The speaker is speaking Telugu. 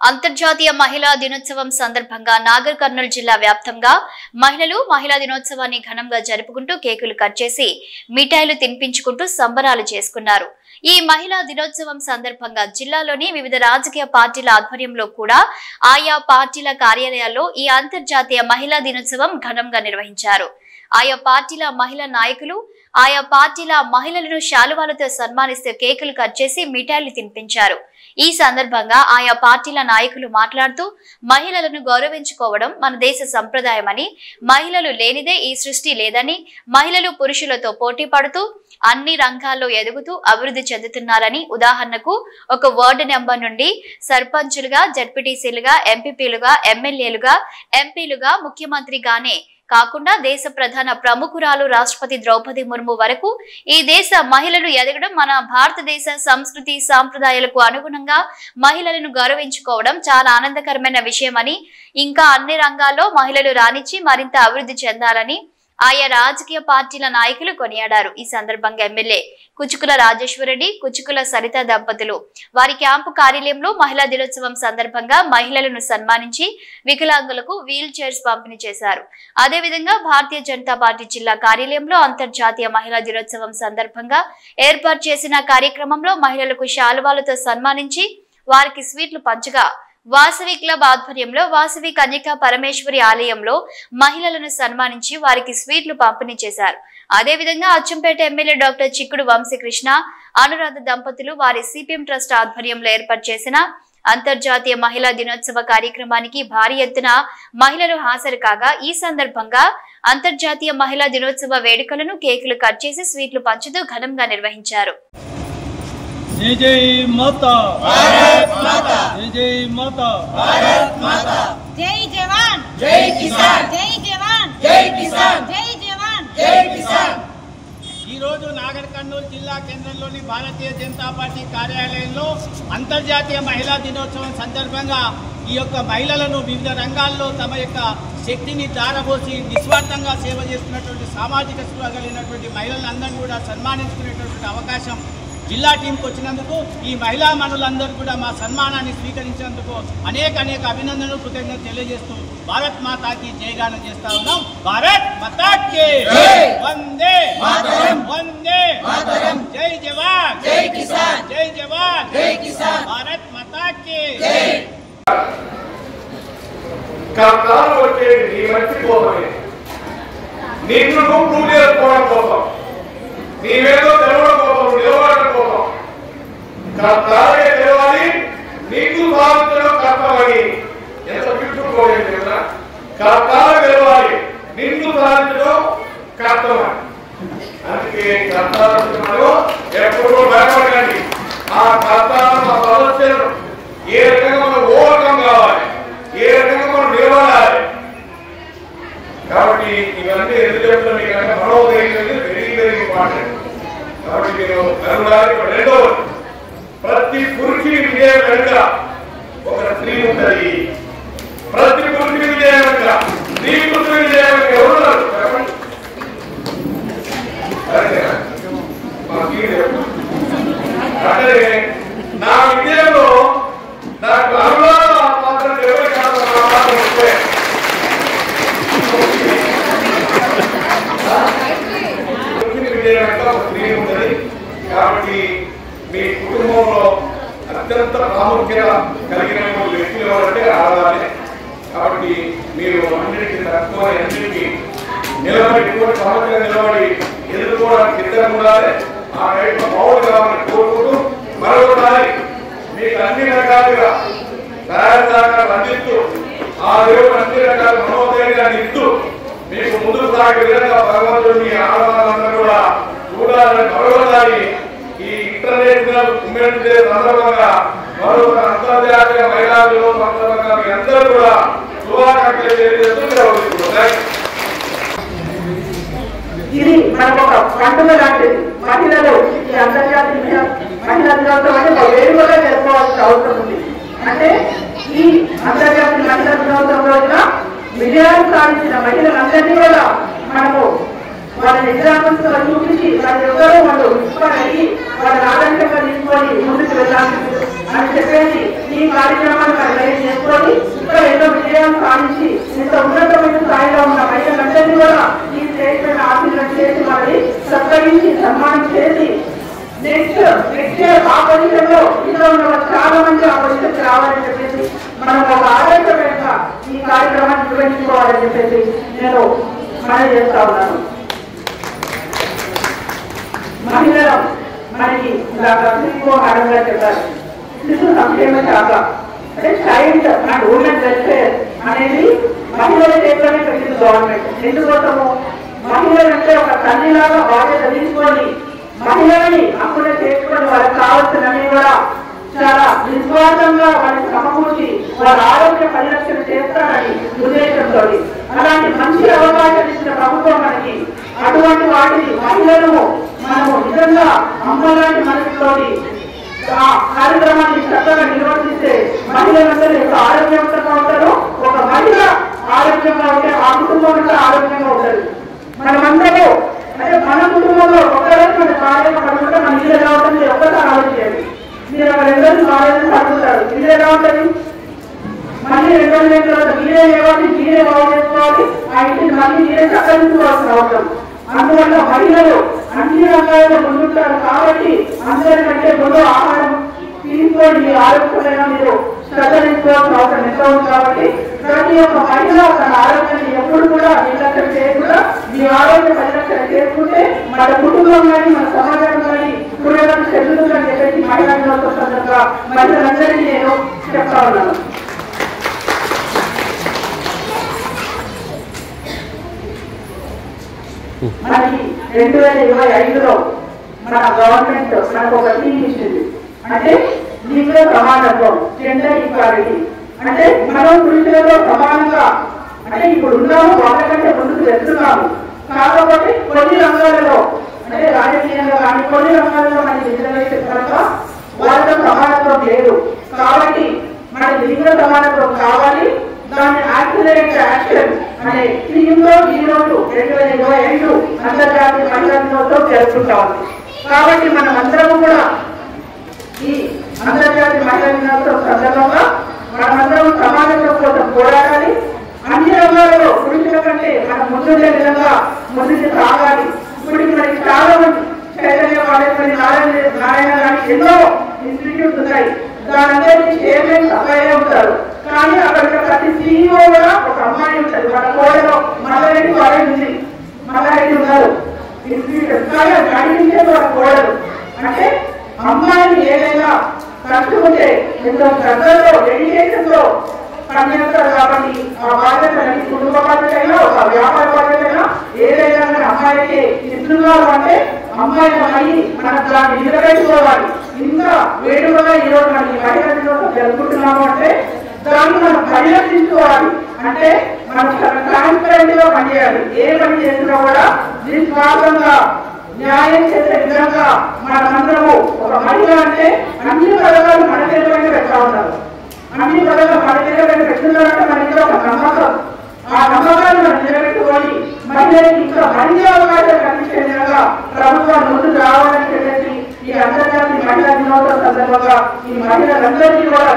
అంతర్జాతీయ మహిళా దినోత్సవం సందర్భంగా నాగర్ కర్నూలు జిల్లా వ్యాప్తంగా మహిళలు మహిళా దినోత్సవాన్ని ఘనంగా జరుపుకుంటూ కేకులు కట్ చేసి మిఠాయిలు తినిపించుకుంటూ సంబరాలు చేసుకున్నారు. ఈ మహిళా దినోత్సవం సందర్భంగా జిల్లాలోని వివిధ రాజకీయ పార్టీల ఆధ్వర్యంలో కూడా ఆయా పార్టీల కార్యాలయాల్లో ఈ అంతర్జాతీయ మహిళా దినోత్సవం ఘనంగా నిర్వహించారు. ఆయా పార్టీల మహిళా నాయకులు ఆయా పార్టీల మహిళలను శాలువాలతో సన్మానిస్తూ కేకులు కట్ చేసి మిఠాయిలు తినిపించారు. ఈ సందర్భంగా ఆయా పార్టీల నాయకులు మాట్లాడుతూ మహిళలను గౌరవించుకోవడం మన దేశ సంప్రదాయమని, మహిళలు లేనిదే ఈ సృష్టి లేదని, మహిళలు పురుషులతో పోటీ పడుతూ అన్ని రంగాల్లో ఎదుగుతూ అభివృద్ధి చెందుతున్నారని, ఉదాహరణకు ఒక వార్డు నెంబర్ నుండి సర్పంచులుగా, జడ్పీటీసీలుగా, ఎంపీపీలుగా, ఎమ్మెల్యేలుగా, ఎంపీలుగా, ముఖ్యమంత్రిగానే కాకుండా దేశ ప్రధాన ప్రముఖురాలు రాష్ట్రపతి ద్రౌపది ముర్ము వరకు ఈ దేశ మహిళలు ఎదగడం మన భారతదేశ సంస్కృతి సాంప్రదాయాలకు అనుగుణంగా మహిళలను గౌరవించుకోవడం చాలా ఆనందకరమైన విషయమని, ఇంకా అన్ని రంగాల్లో మహిళలు రాణించి మరింత అభివృద్ధి చెందాలని ఆయా రాజకీయ పార్టీల నాయకులు కొనియాడారు. ఈ సందర్భంగా ఎమ్మెల్యే కుచుకుల రాజేశ్వరరెడ్డి, కుచుకుల సరిత దంపతులు వారి క్యాంపు కార్యాలయంలో మహిళా దినోత్సవం సందర్భంగా మహిళలను సన్మానించి వికలాంగులకు వీల్ చైర్స్ పంపిణీ చేశారు. అదేవిధంగా భారతీయ జనతా పార్టీ జిల్లా కార్యాలయంలో అంతర్జాతీయ మహిళా దినోత్సవం సందర్భంగా ఏర్పాటు చేసిన కార్యక్రమంలో మహిళలకు శాలువాలతో సన్మానించి వారికి స్వీట్లు పంచగా, వాసవి క్లబ్ ఆధ్వర్యంలో వాసవి కన్యకా పరమేశ్వరి ఆలయంలో మహిళలను సన్మానించి వారికి స్వీట్లు పంపిణీ చేశారు. అదేవిధంగా అచ్చంపేట ఎమ్మెల్యే డాక్టర్ చిక్కుడు వంశీకృష్ణ, అనురాధ దంపతులు వారి సిపిఎం ట్రస్ట్ ఆధ్వర్యంలో ఏర్పాటు చేసిన అంతర్జాతీయ మహిళా దినోత్సవ కార్యక్రమానికి భారీ ఎత్తున మహిళలు హాజరు కాగా, ఈ సందర్భంగా అంతర్జాతీయ మహిళా దినోత్సవ వేడుకలను కేకులు కట్ చేసి స్వీట్లు పంచుతూ ఘనంగా నిర్వహించారు. जय जय माता भारत माता, जय जय माता भारत माता, जय जवान जय किसान, जय जवान जय किसान, जय जवान जय किसान। ఈ రోజు నాగర్ కర్నూలు జిల్లా కేంద్రంలోని భారతీయ జనతా పార్టీ కార్యాలయంలో అంతర్జాతీయ మహిళా దినోత్సవం సందర్భంగా ఈ యొక్క మహిళలను వివిధ రంగాల్లో తమ యొక్క శక్తిని ధారపోసి నిస్వార్థంగా సేవ చేస్తున్నటువంటి సామాజిక స్పృహ కలిగినటువంటి మహిళలందరినీ కూడా సన్మానించుకునేటువంటి అవకాశం జిల్లా టీంకి వచ్చినందుకు ఈ మహిళా మనులందరూ కూడా మా సన్మానాన్ని స్వీకరించినందుకు అనేక అభినందనలు, కృతజ్ఞతలు తెలియజేస్తూ భారత్ మాతాకి జయగానం చేస్తా ఉన్నాం. భారత్ మాతాకి వందే మాతరం, వందే మాతరం, జై జవాన్ జై కిసాన్, జై జవాన్ జై కిసాన్, భారత్ మాతాకి జై. కష్టాలు వచ్చేది నీ మంచి కోసమే, నిన్ను నువ్వు చేసుకోవడం కోసం, నీవేదో తెలవడం కోసం, నిలబడడం కోసం. కష్టాలే తెలవాలి, నీకు సాధించడం కష్టమని ఎంత పిలుచుకోలేదు కదా. కష్టాలు తెలవాలి, నిన్ను సాధించడం కష్టమని. అందుకే కష్టాలు ఎప్పుడూ భయపడకండి. ఆ కష్టాలను, ఆ సమస్యలను ఏ రకంగా మనం ఓవర్కమ్ కావాలి, ఏ రకంగా మనం నిలబడాలి. కాబట్టి ఇవన్నీ ఎందుకు చెప్తాను మీకు అంటే మనోధైర్యం వెరీ వెరీ ఇంపార్టెంట్. కాబట్టి మీరు కనుగొనాలి. రెండవది, ప్రతి పురుషుని విజయం వెనుక ఒక స్త్రీ ఉంటుంది. ప్రతి పురుషుని విజయం వెనుక, స్త్రీ పురుషుని విజయం వెనుక ఎవరున్నారు చెప్పండి. అంటే నా విజయంలో నాకు అనుభవం మాత్రం ఎవరి కాదు స్త్రీ ఉంటుంది. కాబట్టి మీ కుటుంబంలో అత్యంత ప్రాముఖ్యత కలిగిన వ్యక్తులు ఎవరంటే ఆడవాళ్ళే. కాబట్టి మీరు అన్నిటికీ తక్కువ, అన్నిటికీ నిలబడి సమస్యగా నిలబడి ఎదుర్కోవడానికి సిద్ధంగా ఉండాలి. ఆ రైతు పౌరులు కావాలని కోరుకుంటూ మరొకసారి మీకు అన్ని రకాలుగా సహాయ సహకారాలు అందిస్తూ, ఆ దేవుడు అన్ని రకాల మనోధైర్యాన్ని ఇస్తూ మీకు ముందుకు సాగే విధంగా భగవంతుడు మీ ఆడవాళ్ళందరూ కూడా చూడాలని మరొకసారి ఈ ఇంటర్నేషనల్ ఉమెన్స్ డే సందర్భంగా, మరొక అంతర్జాతీయ మహిళా దినోత్సవం సందర్భంగా మీ అందరూ కూడా శుభాకాంక్షలు తెలియజేస్తూ ఇది మనకు ఒక పండుగ లాంటిది. మహిళలు ఈ అంతర్జాతీయ మహిళా దినోత్సవం అంటే ఒక వేడుకగా జరుపుకోవాల్సిన అవసరం ఉంది. అంటే ఈ అంతర్జాతీయ మహిళా దినోత్సవం రోజున విజయాలు సాధించిన మహిళలందరినీ కూడా మనము వాళ్ళని ఎగ్జాంపుల్స్ చూపించి ప్రతి ఒక్కరూ వాళ్ళు ఇన్స్పైర్ అయ్యి వాళ్ళని ఆదర్శంగా తీసుకొని ముందుకు వెళ్ళాలి అని చెప్పేసి ఈ కార్యక్రమాన్ని మనం చేసుకొని ఇక్కడ ఎన్నో విజయాలు సాధించి ఇంత ఉన్నతమైన స్థాయిలో ఉన్న మహిళలందరినీ కూడా ఈ స్టేజ్ పైన ఆశీర్వాదం చేసి మరి సత్కరించి సన్మానం చేసి నెక్స్ట్ ఆపోజిషన్ లో ఇంట్లో ఉన్న చాలా మంది ఆపోజిషన్ రావాలని చెప్పేసి మనం ఒక ఆదర్శంగా ఈ కార్యక్రమాన్ని నిర్వహించుకోవాలని చెప్పేసి నేను మనం చేస్తా ఉన్నాను. మహిళలు మనకి ఆడంగా చెప్పారు శిశు సంక్షేమ శాఖ అంటే చైల్డ్ అండ్ ఉమెన్ వెల్ఫేర్ అనేది మహిళల చేతిలోనే పెట్టింది గవర్నమెంట్. ఎందుకోసము మహిళలంటే ఒక తల్లిలాగా బాధ్యత తీసుకొని మహిళల్ని అప్పుడే చేసుకొని వాళ్ళకి కావాల్సినవి కూడా చాలా నిస్వార్థంగా వాళ్ళకి సమకూర్చి వాళ్ళ ఆరోగ్య పరిరక్షణ చేస్తారని ఉద్దేశంతో అలాంటి మంచి అవకాశాలు ఇచ్చిన ప్రభుత్వం మనకి అటువంటి వాటిని మహిళలను మనము నిజంగా అమ్మలాంటి మనసుతోటి ఆ కార్యక్రమాన్ని చక్కగా నిర్వర్తిస్తే మహిళలందరూ ఎంత ఆరోగ్యవంతంగా ఉంటారో ఒక మహిళ ఆరోగ్యంగా ఉంటే ఆ కుటుంబం అంతా ఆరోగ్యంగా ఉంటుంది. మనమందరూ అంటే మన కుటుంబంలో ఒక్కరోజు మన కార్యం పడుకుంటే మన ఇల్లు ఎలా ఉంటుంది ఒక్కసారి ఆలోచించండి. మీరు అక్కడ ఎందరూ కాలేజీ పడుకుంటారు, ఇల్లు ఎలా ఉంటుంది? మళ్ళీ 2 రోజుల తర్వాత మీరే లేవాలి, మీరే బాగు చేసుకోవాలి, ఆ ఇంటిని మళ్ళీ మీరే చక్కదించుకోవాల్సిన అవసరం. అందువల్ల మహిళలు అన్ని రంగాల్లో ముందుంటారు కాబట్టి అందరికంటే ముందు ఆహారం తీసుకొని మీ ఆరోగ్యమైన మీరు శ్రద్ధ తీసుకోవాల్సిన అవసరం ఎంత ఉంది. కాబట్టి ప్రతి ఒక్క మహిళ తన ఆరోగ్యాన్ని ఎప్పుడు కూడా నిర్లక్ష్యం చేయకుండా మీ ఆరోగ్య పరిరక్షణ చేసుకుంటే మన కుటుంబం కానీ మన సమాజం కానీ పురోగతి చెందుతుందని చెప్పేసి మహిళా దినోత్సవం సందర్భంగా మహిళలందరికీ నేను చెప్తా ఉన్నాను. మనకి 2025లో మన గవర్నమెంట్ మనకు ఒక థీమ్ ఇచ్చింది. అంటే లింగ సమానత్వం, జెండర్ ఈక్వాలిటీ. అంటే మనం పురుషులతో సమానంగా అంటే ఇప్పుడు ఉన్నాము, వాళ్ళకంటే ముందుకు వెళ్తున్నాము. కాకపోతే కొన్ని రంగాలలో అంటే రాజకీయంగా కానీ కొన్ని రంగాలలో మనకి రిజర్వేషన్ కనుక వాళ్ళతో సమానత్వం లేదు. కాబట్టి మనకి లింగ సమానత్వం కావాలి. దాన్ని యాక్సిలరేట్ యాక్షన్ అనే థీమ్లో ఈ రోజు 2025 అంతర్జాతీయ మహిళా దినోత్సవం జరుపుకుంటాం. కాబట్టి మనం అందరము కూడా ఈ అంతర్జాతీయ మహిళా దినోత్సవం సందర్భంగా మనమందరం సమానత్వం కోసం పోరాడాలి. అన్ని రంగాలలో పురుషుల కంటే మనం ముందుండే విధంగా ముందుకు సాగాలి. ఇప్పటికి మనకి చాలా మంది చైతన్య కాలేజ్ నారాయణ కానీ ఎన్నో ఇన్స్టిట్యూట్స్ ఉన్నాయి. దానందరికీ చైర్మన్ అబ్బాయి ఉంటారు. కానీ అక్కడ ప్రతి CEO కూడా ఒక అమ్మాయి ఉంటుంది. మన కోడలో మల్లారెడ్డి కాలేజ్ ఉంది, మల్లారెడ్డి ఉన్నారు ఇన్స్టిట్యూట్. కానీ అది నడిపించేది ఒక కోడలు. అంటే అమ్మాయిని ఏదైనా కష్టముంటే ఎంతో శ్రద్ధలో డెడికేషన్తో పనిచేస్తారు. కాబట్టి ఆ బాధ్యత కుటుంబ బాధ్యతైనా ఒక వ్యాపార బాధ్యతైనా ఏదైనా అమ్మాయికి ఇస్తున్నారు అంటే అమ్మాయిని అయ్యి మనం దాన్ని నిలబెట్టుకోవాలి. ఇంకా వేడుకగా ఈరోజు మనం ఈ మహిళా దినోత్సవం జరుపుకుంటున్నాము అంటే దాన్ని మనం పరిరక్షించుకోవాలి. అంటే మనం ట్రాన్స్పరెంట్ గా పనిచేయాలి. ఏ పని చేసినా కూడా నిస్వార్థంగా న్యాయం చేసే విధంగా మనమందరము ఒక మహిళ అంటే అన్ని పథకాలు మన చేతులైనా పెడతా ఉన్నారు. అన్ని పథకాలు మన చేతులైనా పెడుతున్నారంటే మనకి ఒక నమ్మకం. ఆ నమ్మకాన్ని మనం నిలబెట్టుకొని మహిళలకు ఇంకా మంచి అవకాశాలు కల్పించే విధంగా ప్రభుత్వం ముందుకు రావాలని చెప్పేసి ఈ అంతర్జాతీయ మహిళా దినోత్సవం సందర్భంగా ఈ మహిళలందరికీ కూడా